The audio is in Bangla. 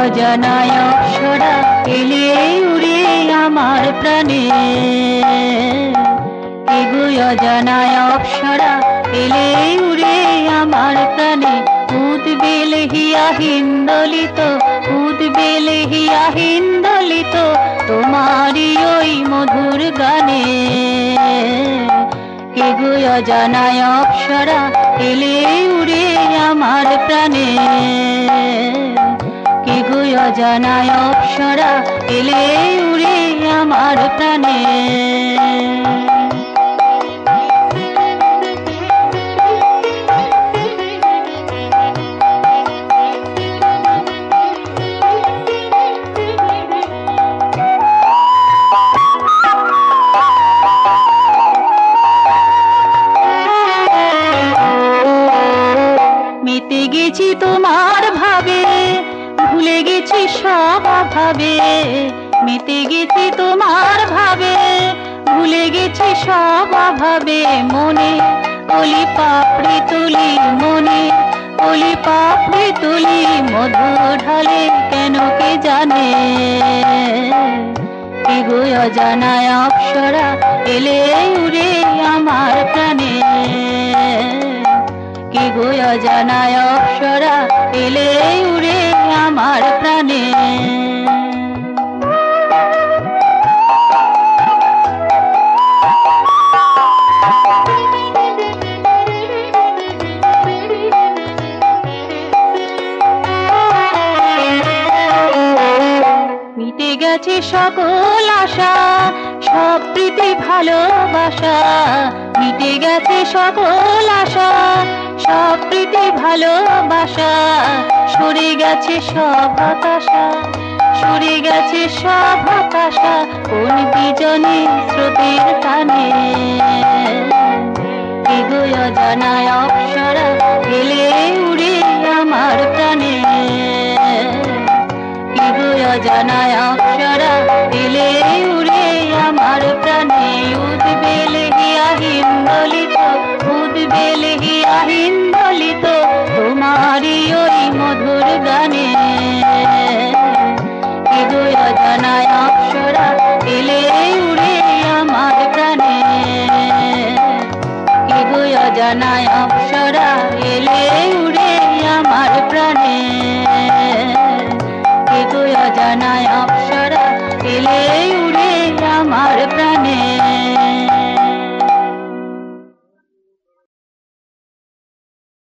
অজানায় অপ্সরা এলে উড়ে আমার প্রাণে, এগো অজানায় অপ্সরা এলে উড়ে আমার প্রাণে। উদ্বেল হিয়া হিন্দলিত, উদ্বেল হিয়া হিন্দলিত তোমারই ওই মধুর গানে। এগো অজানায় অপ্সরা এলে উড়ে আমার প্রাণে, এগো অজানায় অপ্সরা এলে উড়ে আমার প্রাণে। মেতে গেছি তোমার ভাবে, ভুলে গেছি সব ভাবে। মেতে গেছি তোমার ভাবে, ভুলে গেছি সব ভাবে। মনে অলি পাপড়ি তুলি, মনে অলি পাপড়ি তুলি মধু ঢালে কেন কে জানে। এগো অজানায় অপ্সরা এলে উড়ে আমার প্রাণে, এগো অজানায় অপ্সরা এলে উড়ে আমার প্রাণে। মিটে গেছে সকল আশা, সব প্রীতি ভালোবাসা। মিটে গেছে সকল আশা, সব প্রীতি ভালোবাসা। সরে গেছে সব হতাশা, সরে গেছে সব হতাশা কোন বিজনে স্রোতের টানে। এগো অজানায় অপ্সরা এলে উড়ে আমার প্রাণে, এগো অজানায় অপ্সরা এলে উড়ে আমার প্রাণে। উদ্বেল হিয়া হিন্দলিত, উদ্বেল হিয়া হিন্দলিত তোমারই ওই মধুর গানে। এগো অজানায় অপ্সরা এলে উড়ে আমার প্রাণে, এগো অজানায় অপ্সরা এলে উড়ে আমার প্রাণে, এগো অজানায় অপ্সরা এলে